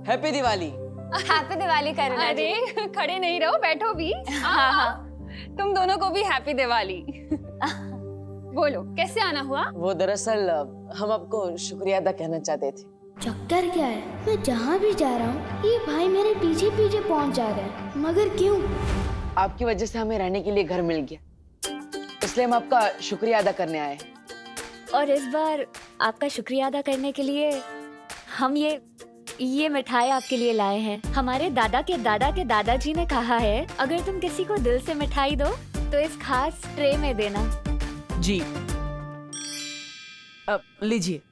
Happy Diwali. Happy Diwali करुणा जी। अरे खड़े नहीं रहो, बैठो भी। हाँ हाँ। तुम दोनों को भी हैप्पी दिवाली। बोलो कैसे आना हुआ? वो दरअसल हम आपको शुक्रिया अदा कहना चाहते थे। चक्कर क्या है, मैं जहाँ भी जा रहा हूँ ये भाई मेरे पीछे पीछे पहुँच जा रहे हैं, मगर क्यों? आपकी वजह से हमें रहने के लिए घर मिल गया, इसलिए हम आपका शुक्रिया अदा करने आए। और इस बार आपका शुक्रिया अदा करने के लिए हम ये मिठाई आपके लिए लाए हैं। हमारे दादा के दादाजी ने कहा है अगर तुम किसी को दिल से मिठाई दो तो इस खास ट्रे में देना। जी अब लीजिए।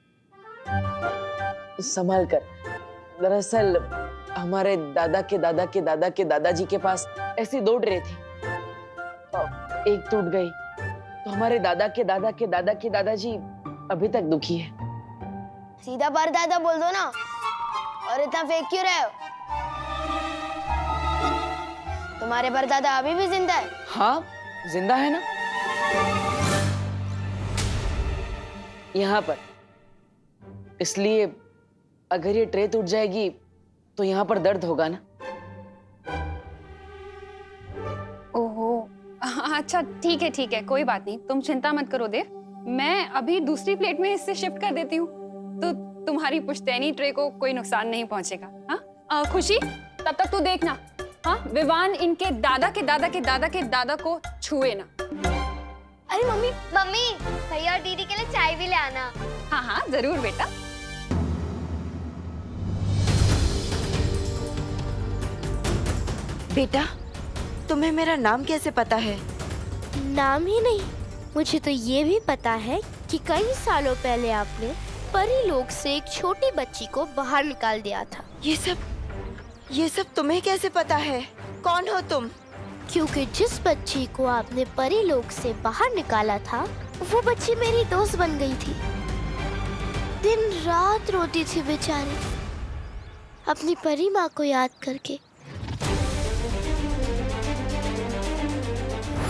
संभाल कर। दरअसल हमारे दादा के दादाजी के पास ऐसी 2 ट्रे थी, एक टूट गई तो हमारे दादा के दादाजी अभी तक दुखी है। सीधा परदादा बोल दो ना, और इतना फेंक क्यों रहे हो? तुम्हारे परदादा अभी भी जिंदा है? हाँ जिंदा है ना, यहाँ पर। इसलिए अगर ये ट्रे टूट जाएगी तो यहाँ पर दर्द होगा ना। ओहो अच्छा ठीक है, कोई बात नहीं, तुम चिंता मत करो देव। मैं अभी दूसरी प्लेट में इससे शिफ्ट कर देती हूँ, तो तुम्हारी पुश्तैनी ट्रे को कोई नुकसान नहीं पहुंचेगा। हाँ खुशी, तब तक तू देखना, हाँ विवान इनके दादा के दादा को छुए ना। अरे मम्मी भैया और दीदी के लिए चाय भी ले आना। हाँ जरूर बेटा। बेटा तुम्हें मेरा नाम कैसे पता है? नाम ही नहीं, मुझे तो ये भी पता है कि कई सालों पहले आपने परी लोक से एक छोटी बच्ची को बाहर निकाल दिया था। ये सब तुम्हें कैसे पता है? कौन हो तुम? क्योंकि जिस बच्ची को आपने परी लोक से बाहर निकाला था वो बच्ची मेरी दोस्त बन गई थी। दिन रात रोती थी बेचारी, अपनी परी माँ को याद करके।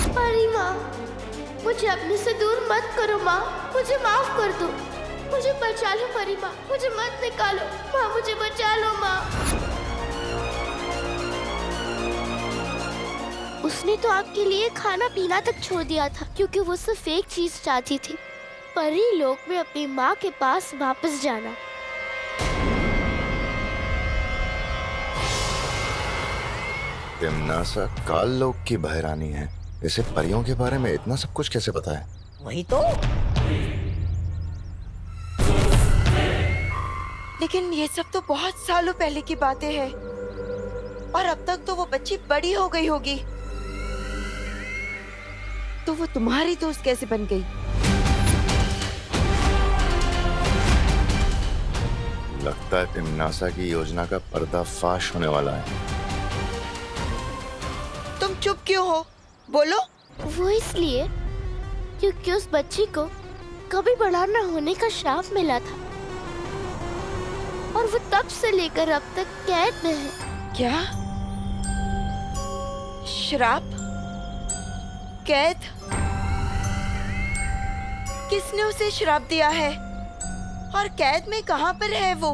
परी माँ, मुझे अपने से दूर मत करो माँ, मुझे माफ कर दो, मुझे बचा लो परी माँ, मुझे मत निकालो माँ, मुझे बचा लो माँ। उसने तो आपके लिए खाना पीना तक छोड़ दिया था क्योंकि वो सिर्फ एक चीज चाहती थी, परी लोक में अपनी माँ के पास वापस जाना। तिमनासा काल लोक की बहरानी है, इसे परियों के बारे में इतना सब कुछ कैसे पता है? वही तो। लेकिन ये सब तो बहुत सालों पहले की बातें हैं, और अब तक तो वो बच्ची बड़ी हो गई होगी, तो वो तुम्हारी दोस्त कैसे बन गई? लगता है तिमनासा की योजना का पर्दाफाश होने वाला है। तुम चुप क्यों हो? बोलो। वो इसलिए क्योंकि उस बच्ची को कभी बड़ा न होने का श्राप मिला था, और वो तब से लेकर अब तक कैद में है। क्या? श्राप? कैद? किसने उसे श्राप दिया है? और कैद में कहाँ पर है वो?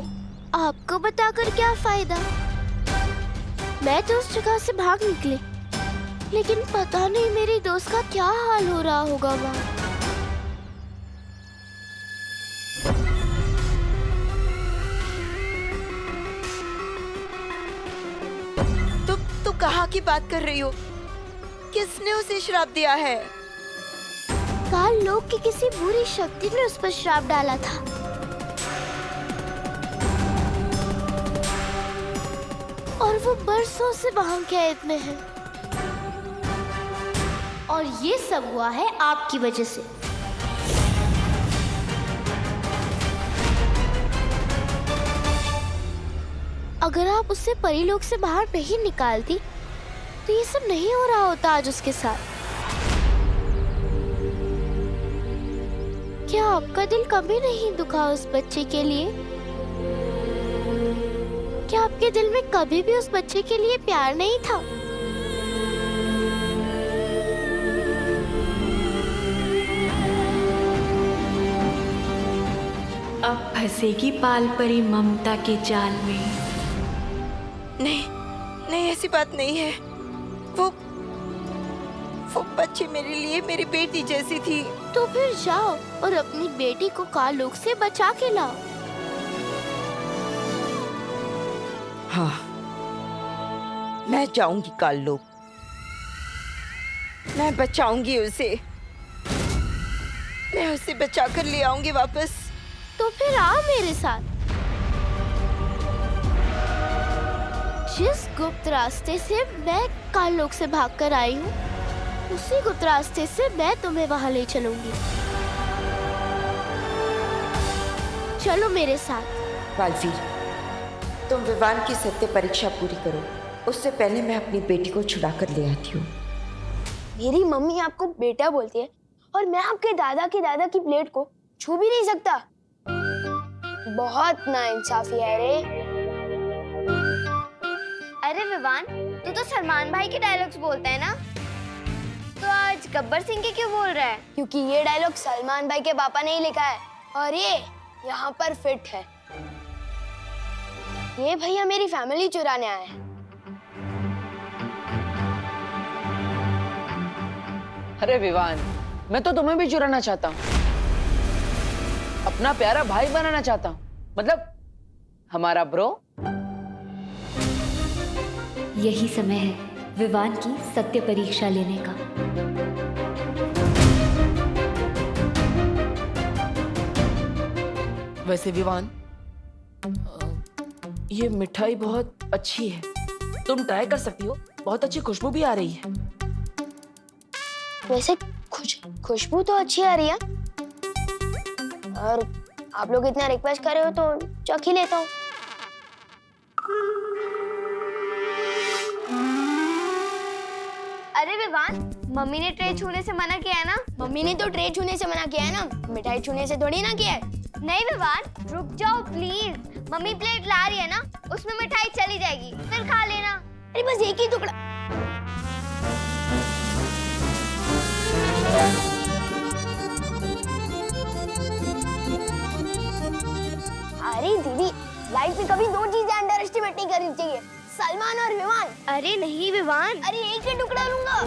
आपको बताकर क्या फायदा? मैं तो उस जगह से भाग निकली, लेकिन पता नहीं मेरी दोस्त का क्या हाल हो रहा होगा वहाँ। तुम कहाँ की बात कर रही हो? किसने उसे श्राप दिया है? काल लोक की किसी बुरी शक्ति ने उस पर श्राप डाला था, और वो बरसों से वहाँ कैद में है, और ये सब हुआ है आपकी वजह से। अगर आप उससे परीलोक से बाहर नहीं निकालती तो ये सब नहीं हो रहा होता आज उसके साथ। क्या आपका दिल कभी नहीं दुखा उस बच्चे के लिए? क्या आपके दिल में कभी भी उस बच्चे के लिए प्यार नहीं था? अब फंसेगी पाल परी ममता के जाल में। नहीं नहीं, ऐसी बात नहीं है। वो बच्ची मेरे लिए मेरी बेटी जैसी थी। तो फिर जाओ और अपनी बेटी को कालोक से बचा के लाओ। हाँ, मैं जाऊंगी कालोक, मैं बचाऊंगी उसे, मैं उसे बचा कर ले आऊंगी वापस। तो फिर आओ मेरे साथ। जिस गुप्त रास्ते से मैं कालोक से भागकर आई हूँ, उसी गुप्त रास्ते से मैं तुम्हें वहां ले चलूंगी। चलो मेरे साथ। बालवीर, तुम विवान की सत्य परीक्षा पूरी करो, उससे पहले मैं अपनी बेटी को छुड़ा कर ले आती हूँ। मेरी मम्मी आपको बेटा बोलती है और मैं आपके दादा की प्लेट को छू भी नहीं सकता। बहुत नाइंसाफी है रे। अरे विवान, तू तो सलमान भाई के डायलॉग्स बोलता है ना, तो आज गब्बर सिंह के क्यों बोल रहा है? क्योंकि ये डायलॉग सलमान भाई के पापा ने ही लिखा है और ये यहाँ पर फिट है। ये भैया मेरी फैमिली चुराने आए हैं। अरे विवान, मैं तो तुम्हें भी चुराना चाहता हूँ, अपना प्यारा भाई बनाना चाहता हूँ, मतलब हमारा ब्रो। यही समय है विवान की सत्य परीक्षा लेने का। वैसे विवान, ये मिठाई बहुत अच्छी है, तुम ट्राई कर सकती हो, बहुत अच्छी खुशबू भी आ रही है। वैसे खुशबू तो अच्छी आ रही है, और आप लोग इतना रिक्वेस्ट कर रहे हो तो चख ही लेता हूँ। अरे विवान, मम्मी ने ट्रे छूने से मना किया है ना? मम्मी ने तो ट्रे छूने से मना किया है ना, मिठाई छूने से थोड़ी ना किया है। नहीं विवान, रुक जाओ प्लीज। मम्मी प्लेट ला रही है ना, उसमें मिठाई चली जाएगी, फिर खा लेना। अरे बस एक ही टुकड़ा। अरे दीदी, लाइफ में कभी दो चीजें अंडर एस्टिमेट नहीं करनी चाहिए, सलमान और विवान। अरे नहीं विवान, अरे एक ही टुकड़ा लूंगा।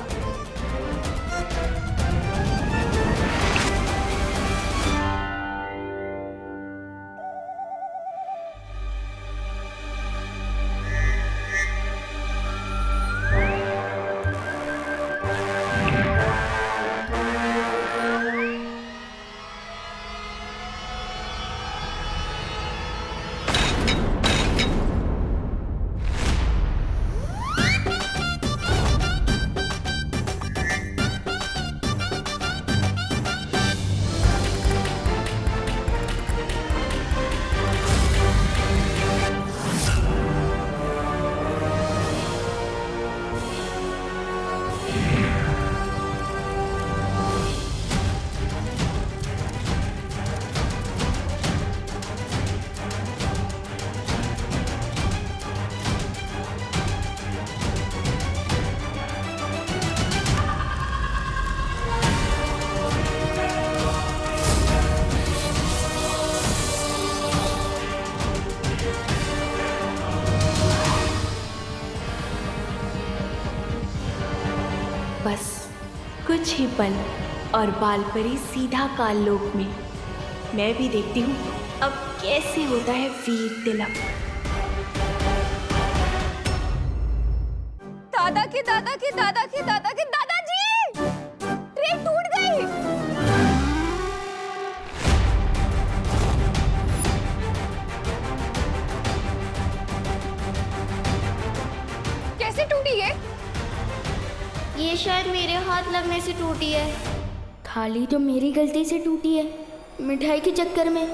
बस कुछ ही पल और बालपरी सीधा काललोक में। मैं भी देखती हूँ अब कैसे होता है वीर तिलक। दादा के दादा के दादा के दादा के दादाजी, ट्रे टूट गई। कैसे टूटी ये शायद मेरे हाथ लगने से टूटी है। थाली तो मेरी गलती से टूटी है, मिठाई के चक्कर में।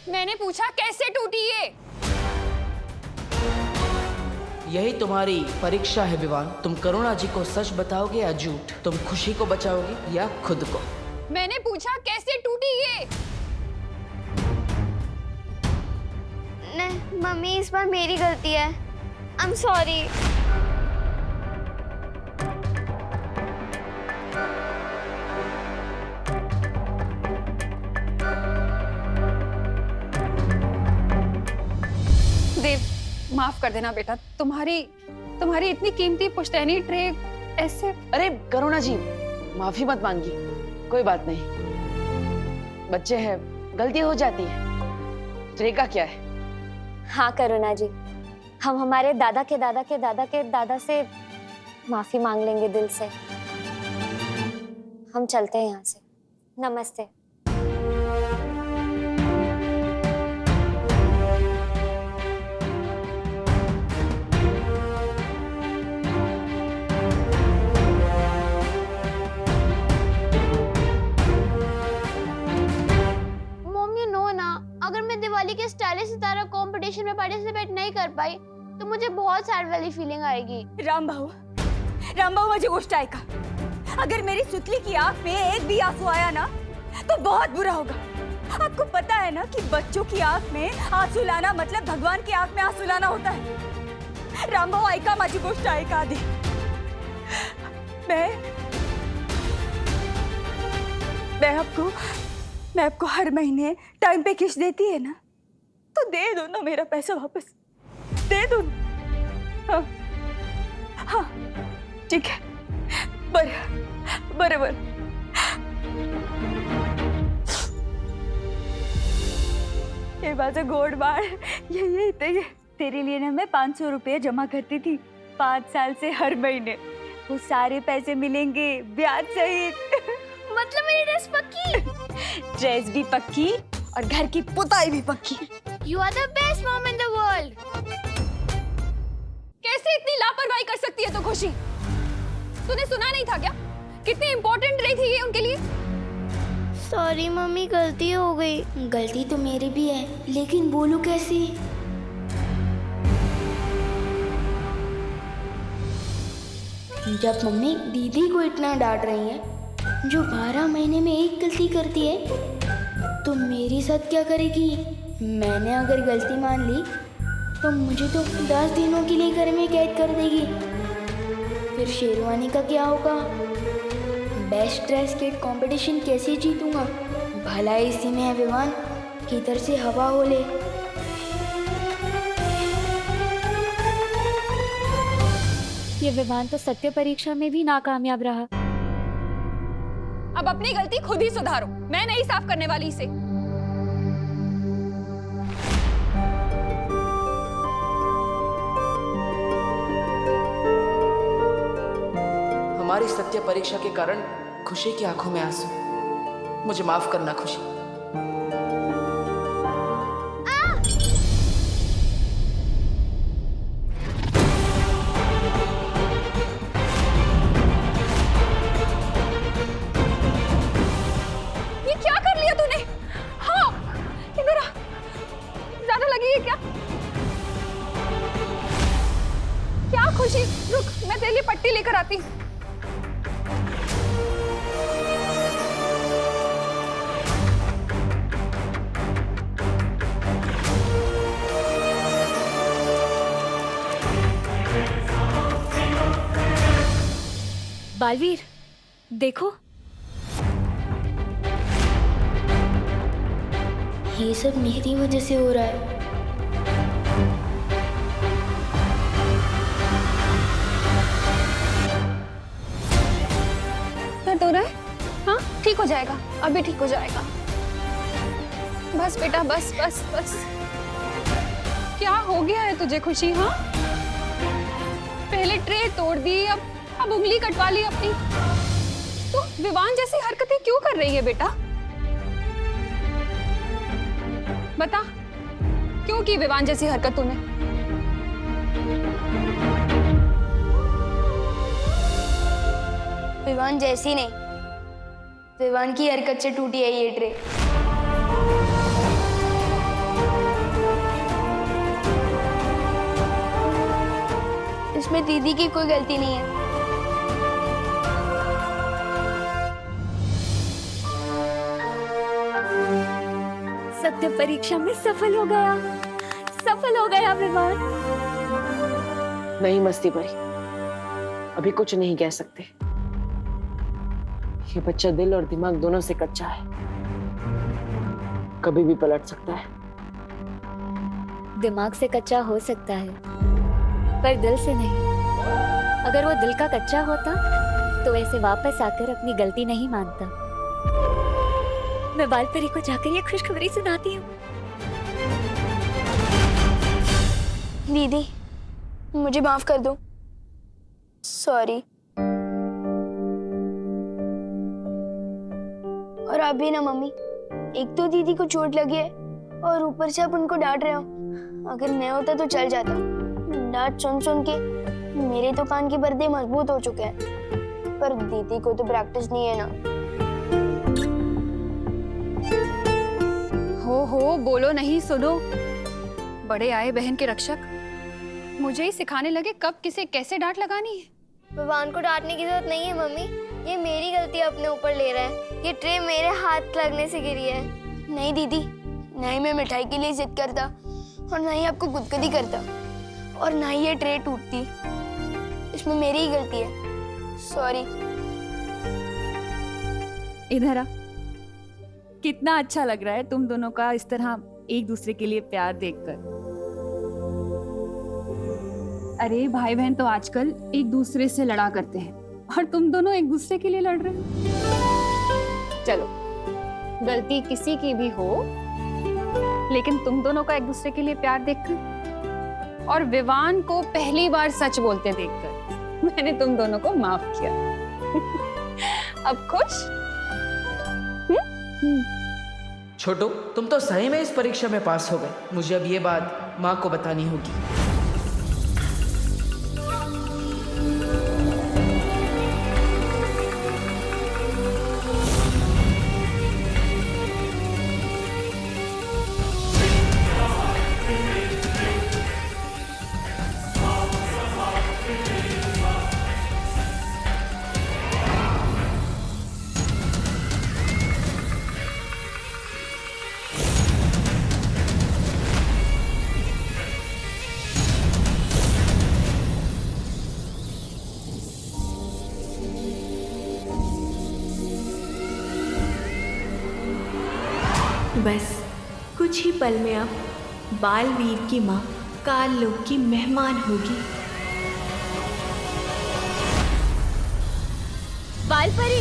मैंने पूछा कैसे टूटी ये? यही तुम्हारी परीक्षा है विवान, तुम करुणा जी को सच बताओगे या झूठ, तुम खुशी को बचाओगे या खुद को। मैंने पूछा कैसे टूटी ये? नहीं मम्मी, इस बार मेरी गलती है। I am sorry. माफ कर देना बेटा, तुम्हारी इतनी कीमती पुश्तैनी ट्रे ऐसे। अरे करुणा जी, माफी मत मांगिए, कोई बात नहीं, बच्चे हैं, गलती हो जाती है, ट्रे का क्या है। हाँ करुणा जी, हम हमारे दादा के दादा के दादा के दादा से माफी मांग लेंगे दिल से। हम चलते हैं यहाँ से। नमस्ते। मॉम यू नो ना, अगर मैं दिवाली के स्टाइलिश सितारा कंपटीशन में पार्टिसिपेट नहीं कर पाई तो मुझे बहुत सैड वाली फीलिंग आएगी। राम भाऊ माझी गोष्ट ऐका। अगर मेरी सुतली की आंख में एक भी आंसू आया ना तो बहुत बुरा होगा। आपको पता है ना कि बच्चों की आंख में आंसू लाना मतलब भगवान की आंख में आंसू लाना होता है। राम भाऊ ऐका, माझी गोष्ट ऐका आधी। मैं आपको हर महीने टाइम पे किस्त देती है ना, तो दे दो ना मेरा पैसा वापस, दे दो ना। हाँ हाँ ठीक है, बरोबर। ये माझं गोड बाळ, ये तेरे लिए ना मैं 500 रुपये जमा करती थी 5 साल से हर महीने। वो सारे पैसे मिलेंगे ब्याज सहित। मतलब मेरी ड्रेस पक्की? ड्रेस भी पक्की और घर की पुताई भी पक्की। You are the best mom in the world. कैसे इतनी लापरवाही कर सकती है तो खुशी? तूने सुना नहीं था क्या कितनी इम्पोर्टेंट रही थी ये उनके लिए? सॉरी मम्मी, गलती हो गई। गलती तो मेरी भी है, लेकिन बोलूं कैसे? जब मम्मी दीदी को इतना डांट रही है, जो 12 महीने में एक गलती करती है, तो मेरे साथ क्या करेगी? मैंने अगर गलती मान ली तो मुझे तो 10 दिनों के लिए घर में कैद कर देगी। फिर शेरवानी का क्या होगा? बेस्ट ड्रेस केट कंपटीशन कैसे जीतूंगा? भला इसी में है विवान, किधर से हवा हो ले। ये विवान तो सत्य परीक्षा में भी नाकामयाब रहा। अब अपनी गलती खुद ही सुधारो, मैं नहीं साफ करने वाली इसे। हमारी सत्य परीक्षा के कारण खुशी की आंखों में आंसू। मुझे माफ करना खुशी। ये क्या कर लिया तूने? हाँ, इधर आ। ज्यादा लगी है क्या? क्या खुशी, रुक, मैं तेरे लिए पट्टी लेकर आती हूँ। बालवीर, देखो, ये सब मेरी वजह से हो रहा है। दर्द हो रहा है? हाँ, ठीक हो जाएगा, अभी ठीक हो जाएगा। बस बेटा, बस बस बस। क्या हो गया है तुझे खुशी? हाँ, पहले ट्रे तोड़ दी, अब उंगली कटवा ली अपनी। तो विवान जैसी हरकतें क्यों कर रही है बेटा? बता, क्यों की विवान जैसी हरकत तूने? विवान जैसी नहीं, विवान की हरकत से टूटी है ये ट्रे। इसमें दीदी की कोई गलती नहीं है। सत्य परीक्षा में सफल हो गया विवान। नहीं मस्ती परी, अभी कुछ नहीं कह सकते। ये बच्चा दिल और दिमाग दोनों से कच्चा है, कभी भी पलट सकता है। दिमाग से कच्चा हो सकता है, पर दिल से नहीं। अगर वो दिल का कच्चा होता तो ऐसे वापस आकर अपनी गलती नहीं मानता। मैं बालपरी को जाकर ये खुशखबरी सुनाती हूँ। दीदी, मुझे माफ कर दो। सॉरी। और आप भी ना मम्मी, एक तो दीदी को चोट लगी है और ऊपर से आप उनको डांट रहे हो। अगर मैं होता तो चल जाता। डांट सुन सुन के मेरे तो कान के पर्दे मजबूत हो चुके हैं, पर दीदी को तो प्रैक्टिस नहीं है ना। हो बोलो नहीं, सुनो। बड़े आए बहन के रक्षक, मुझे ही सिखाने लगे कब किसे कैसे डांट लगानी है। विवान को डांटने की जरूरत नहीं है मम्मी, ये मेरी गलती अपने ऊपर ले रहा है। ये ट्रे मेरे हाथ लगने से गिरी है। नहीं दीदी, ना ही मैं मिठाई के लिए जिद करता और ना ही आपको गुदगुदी करता और ना ही ये ट्रे टूटती। इसमें मेरी ही गलती है। सॉरी। इधर आ। कितना अच्छा लग रहा है तुम दोनों का इस तरह एक दूसरे के लिए प्यार देखकर। अरे भाई बहन तो आजकल एक दूसरे से लड़ा करते हैं और तुम दोनों एक दूसरे के लिए लड़ रहे हो। चलो, गलती किसी की भी हो, लेकिन तुम दोनों का एक दूसरे के लिए प्यार देखकर और विवान को पहली बार सच बोलते देखकर मैंने तुम दोनों को माफ किया। अब खुश? छोटू, तुम तो सही में इस परीक्षा में पास हो गए। मुझे अब ये बात माँ को बतानी होगी। बस कुछ ही पल में अब बालवीर की माँ काल लोक की मेहमान होगी। बालपरी,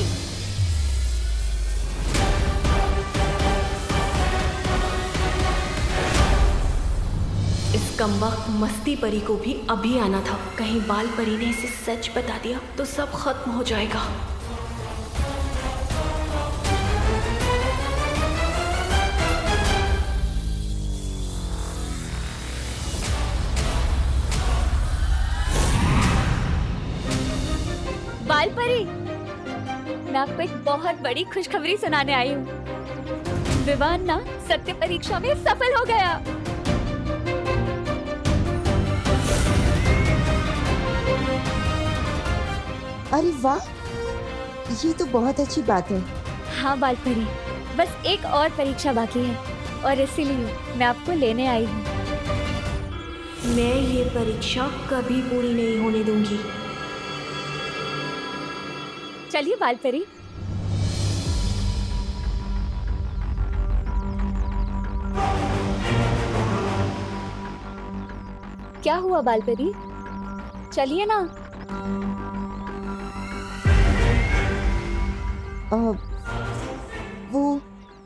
इस कमबख्त मस्ती परी को भी अभी आना था। कहीं बालपरी ने इसे सच बता दिया तो सब खत्म हो जाएगा। बालपरी, मैं आपको एक बहुत बड़ी खुशखबरी सुनाने आई हूँ। विवान ना सत्य परीक्षा में सफल हो गया। अरे वाह, ये तो बहुत अच्छी बात है। हाँ बालपरी, बस एक और परीक्षा बाकी है और इसीलिए मैं आपको लेने आई हूँ। मैं ये परीक्षा कभी पूरी नहीं होने दूंगी। चलिए बालपरी। क्या हुआ बालपरी? चलिए ना। वो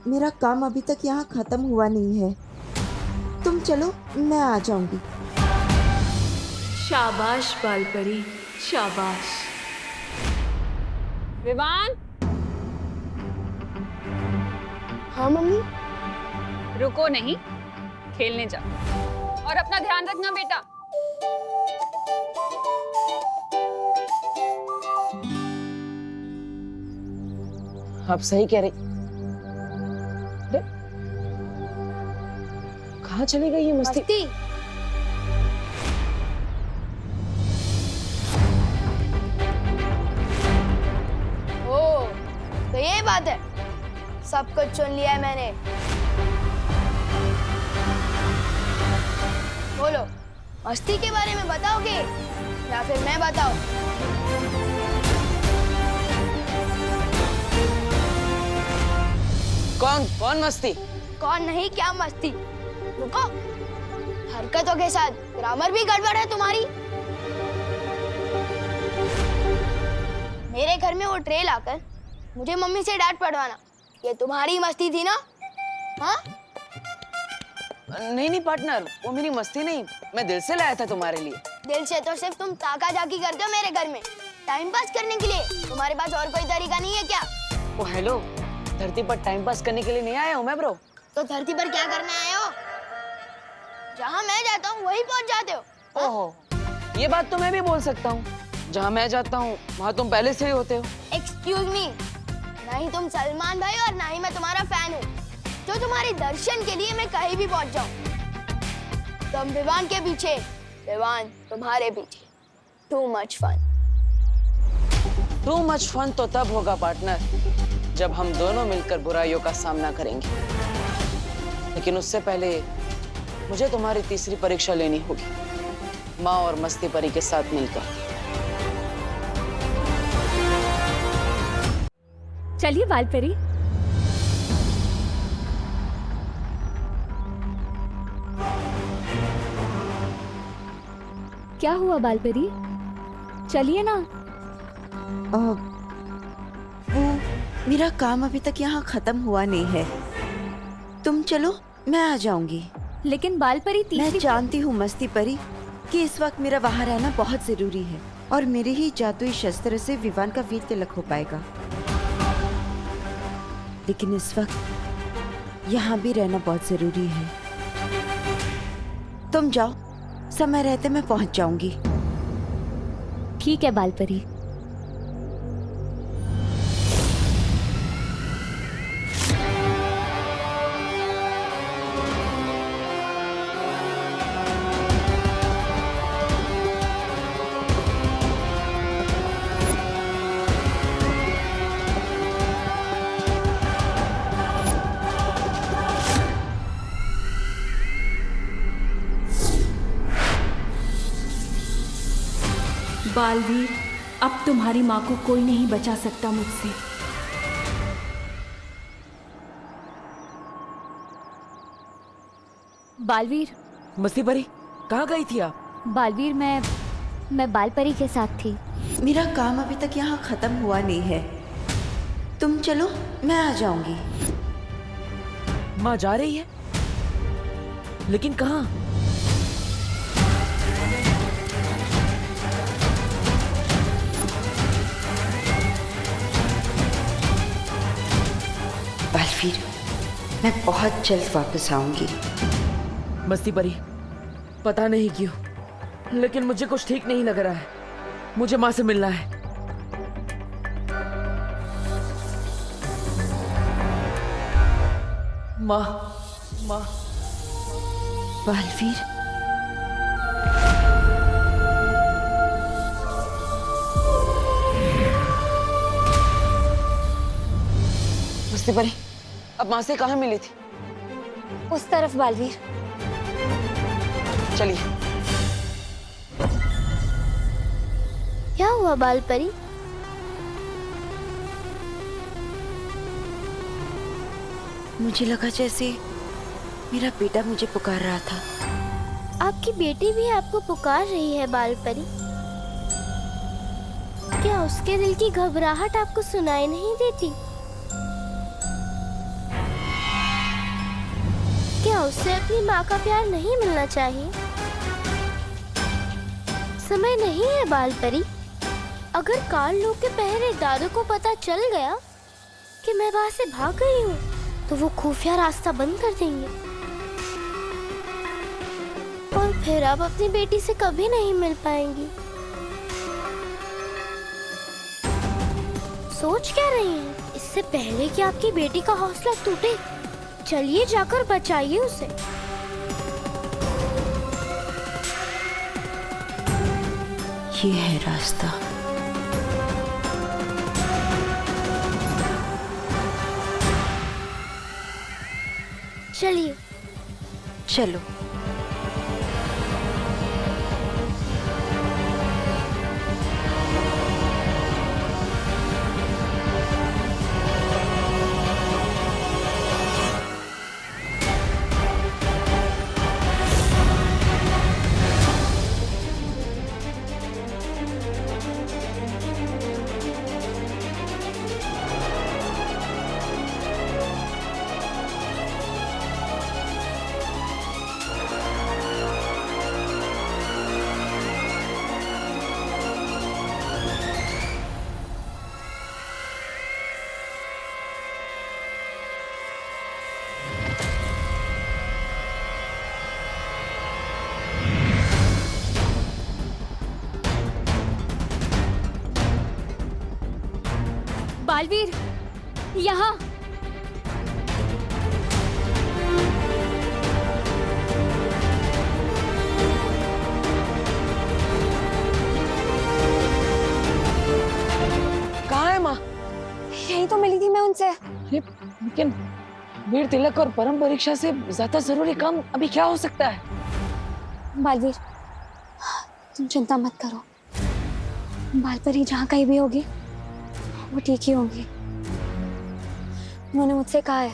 मेरा काम अभी तक यहाँ खत्म हुआ नहीं है। तुम चलो, मैं आ जाऊंगी। शाबाश बालपरी, शाबाश। विवान, हाँ मम्मी। रुको नहीं, खेलने जा और अपना ध्यान रखना बेटा। आप सही कह रही। अरे, कहाँ चली गई ये मस्ती? ओ, तो ये बात है। सब कुछ सुन लिया है मैंने। बोलो, मस्ती के बारे में बताओगे या फिर मैं बताऊं? कौन कौन मस्ती? कौन नहीं, क्या मस्ती? रुको, हरकतों के साथ ग्रामर भी गड़बड़ है तुम्हारी। मेरे घर में वो ट्रे लाकर मुझे मम्मी से डांट पड़वाना, ये तुम्हारी मस्ती थी ना? हाँ? नहीं नहीं पार्टनर, वो मेरी मस्ती नहीं, मैं दिल से लाया था तुम्हारे लिए। दिल से तो सिर्फ तुम ताका जाकी करते हो मेरे घर में, टाइम पास करने के लिए। तुम्हारे पास और कोई तरीका नहीं है क्या? ओ हेलो, धरती पर टाइम पास करने के लिए नहीं आया हूँ मैं ब्रो। तो धरती पर क्या करने आए हो? जहाँ मैं जाता हूँ वहीं पहुँच जाते हो। ओहो, ये बात तो मैं भी बोल सकता हूँ, जहाँ मैं जाता हूँ वहाँ तुम पहले से ही होते हो। एक्सक्यूज मी, ना ही तुम सलमान भाई और ना ही मैं तुम्हारा फैन हूँ जो तुम्हारे दर्शन के लिए मैं कहीं भी पहुँच जाऊँ। तुम विवान के पीछे, विवान तुम्हारे पीछे। Too much fun. Too much fun तो तब होगा पार्टनर जब हम दोनों मिलकर बुराइयों का सामना करेंगे, लेकिन उससे पहले मुझे तुम्हारी तीसरी परीक्षा लेनी होगी, माँ और मस्ती परी के साथ मिलकर। चलिए बालपरी। क्या हुआ बालपरी? चलिए ना। वो मेरा काम अभी तक यहाँ खत्म हुआ नहीं है, तुम चलो मैं आ जाऊंगी। लेकिन बालपरी मैं तीसरी जानती हूँ मस्ती परी कि इस वक्त मेरा वहाँ रहना बहुत जरूरी है और मेरे ही जादुई शस्त्र से विवान का वीर तिलक हो पाएगा, लेकिन इस वक्त यहाँ भी रहना बहुत जरूरी है। तुम जाओ, समय रहते मैं पहुँच जाऊंगी। ठीक है बालपरी। बालवीर, अब तुम्हारी माँ को कोई नहीं बचा सकता मुझसे। बालवीर, मस्ती परी कहाँ गई थी आप? बालवीर मैं बालपरी के साथ थी। मेरा काम अभी तक यहाँ खत्म हुआ नहीं है, तुम चलो मैं आ जाऊंगी। माँ जा रही है, लेकिन कहाँ? बालवीर, मैं बहुत जल्द वापस आऊंगी। मस्ती परी, पता नहीं क्यों, लेकिन मुझे कुछ ठीक नहीं लग रहा है। मुझे माँ से मिलना है। माँ, माँ। बालवीर, मस्ती परी, अब माँ से कहाँ मिली थी? उस तरफ बालवीर। चलिए। क्या हुआ बालपरी? मुझे लगा जैसे मेरा बेटा मुझे पुकार रहा था। आपकी बेटी भी आपको पुकार रही है बालपरी। क्या उसके दिल की घबराहट आपको सुनाई नहीं देती? क्या उसे अपनी माँ का प्यार नहीं मिलना चाहिए? समय नहीं है बालपरी। अगर काल लोग के पहरे दादू को पता चल गया कि मैं वहां से भाग गई हूँ, तो वो खुफिया रास्ता बंद कर देंगे और फिर आप अपनी बेटी से कभी नहीं मिल पाएंगी। सोच क्या रही हैं? इससे पहले कि आपकी बेटी का हौसला टूटे, चलिए जाकर बचाइए उसे। ये है रास्ता। चलिए। चलो। बालवीर, यहाँ। कहाँ है माँ? यही तो मिली थी मैं उनसे। अरे, लेकिन वीर तिलक और परम परीक्षा से ज्यादा जरूरी काम अभी क्या हो सकता है? बालवीर, तुम चिंता मत करो। बालपरी जहाँ कहीं भी होगी वो ठीक ही होंगी। उन्होंने मुझसे कहा है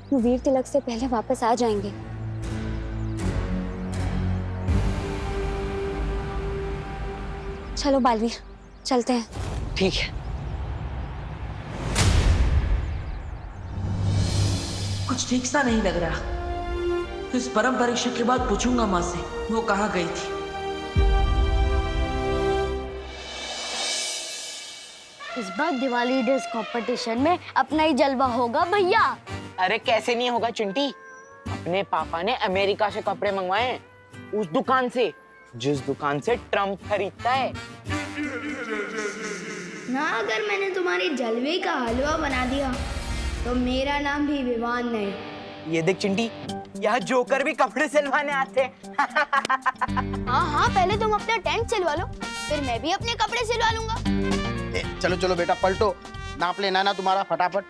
वो वीर तिलक से पहले वापस आ जाएंगे। चलो बालवीर, चलते हैं। ठीक है। कुछ ठीक सा नहीं लग रहा। इस परम परीक्षा के बाद पूछूंगा माँ से वो कहाँ गई थी। इस बार दिवाली ड्रेस कंपटीशन में अपना ही जलवा होगा भैया। अरे कैसे नहीं होगा चिंटी? अपने पापा ने अमेरिका से कपड़े मंगवाए हैं, उस दुकान से जिस दुकान से ट्रम्प खरीदता है। ना अगर मैंने तुम्हारी जलवे का हलवा बना दिया तो मेरा नाम भी विवान नहीं। ये देख चिंटी, यहाँ जोकर भी कपड़े सिलवाने आते हैं। हाँ हाँ, पहले तुम अपना टेंट सिलवा लो, फिर मैं भी अपने कपड़े सिलवा लूंगा। चलो चलो बेटा, पलटो, नाप लेना ना तुम्हारा फटाफट।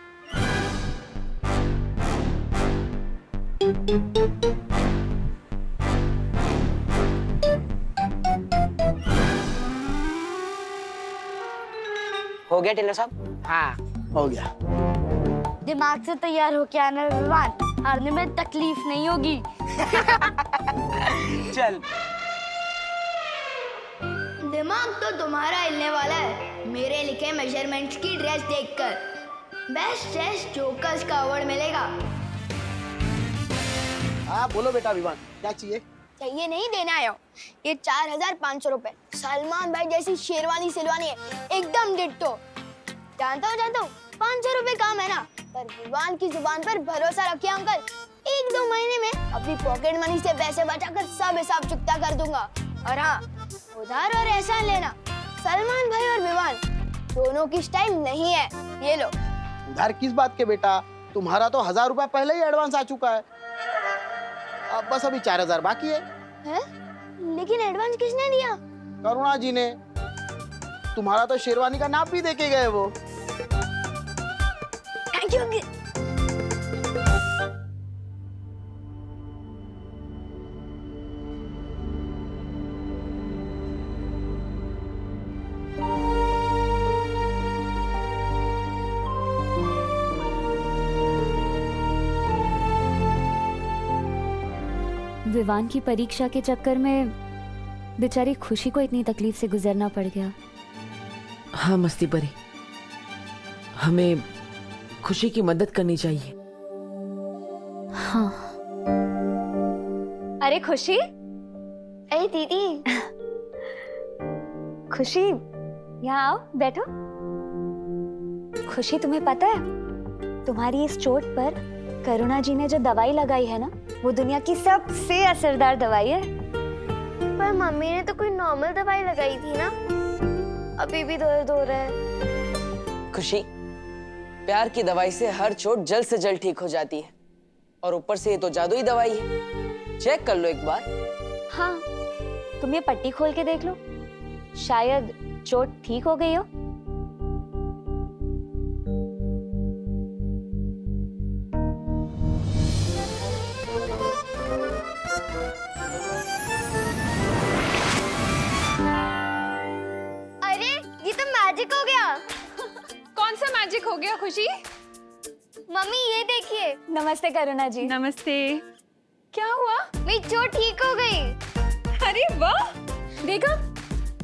हो गया टेलर साहब? हाँ हो गया। दिमाग से तैयार होके आना विवान, हारने में तकलीफ नहीं होगी। चल। दिमाग तो तुम्हारा हिलने वाला है मेरे लिखे मेजरमेंट्स की ड्रेस देखकर। बेस्ट ड्रेस जोकर्स का अवार्ड मिलेगा। हाँ बोलो बेटा विवान, क्या चाहिए? चाहिए नहीं, देना आया हूँ। ये 4500 रुपए। सलमान भाई जैसी शेरवानी सिलवानी है, एकदम डिट्टो। जानता हूँ 500 रुपए काम है ना, पर विवान की जुबान पर भरोसा रखिए अंकल। 1-2 महीने में अपनी पॉकेट मनी से पैसे बचाकर सब हिसाब चुकता कर दूंगा। और हाँ, उधार और एहसान लेना सलमान भाई और विवान दोनों की स्टाइल नहीं है। ये लो। उधार किस बात के बेटा, तुम्हारा तो 1000 रुपया पहले ही एडवांस आ चुका है। अब बस अभी 4000 बाकी है। लेकिन एडवांस किसने दिया? करुणा जी ने। तुम्हारा तो शेरवानी का नाप भी देके गए वो। Thank you. विवान की परीक्षा के चक्कर में बेचारी खुशी को इतनी तकलीफ से गुजरना पड़ गया। हाँ मस्ती परी, हमें खुशी की मदद करनी चाहिए। हाँ। अरे खुशी, अरे दीदी। खुशी यहाँ आओ, बैठो। खुशी, तुम्हें पता है तुम्हारी इस चोट पर करुणा जी ने जो दवाई लगाई है ना, वो दुनिया की सबसे असरदार दवाई है। पर मम्मी ने तो कोई नॉर्मल दवाई लगाई थी ना, अभी भी दर्द हो रहा है। खुशी, प्यार की दवाई से हर चोट जल्द से जल्द ठीक हो जाती है, और ऊपर से ये तो जादुई दवाई है। चेक कर लो एक बार। हाँ, तुम ये पट्टी खोल के देख लो, शायद चोट ठीक हो गई हो। अरे ये तो मैजिक हो गया। कौन सा मैजिक हो गया खुशी? मम्मी ये देखिए। नमस्ते करुणा जी। नमस्ते। क्या हुआ? मेरी चोट ठीक हो गई। अरे वाह, देखा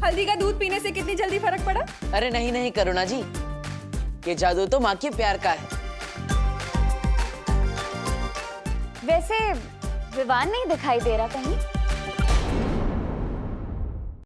हल्दी का दूध पीने से कितनी जल्दी फर्क पड़ा। अरे नहीं नहीं करुणा जी, ये जादू तो माँ के प्यार का है। वैसे विवान नहीं दिखाई दे रहा कहीं।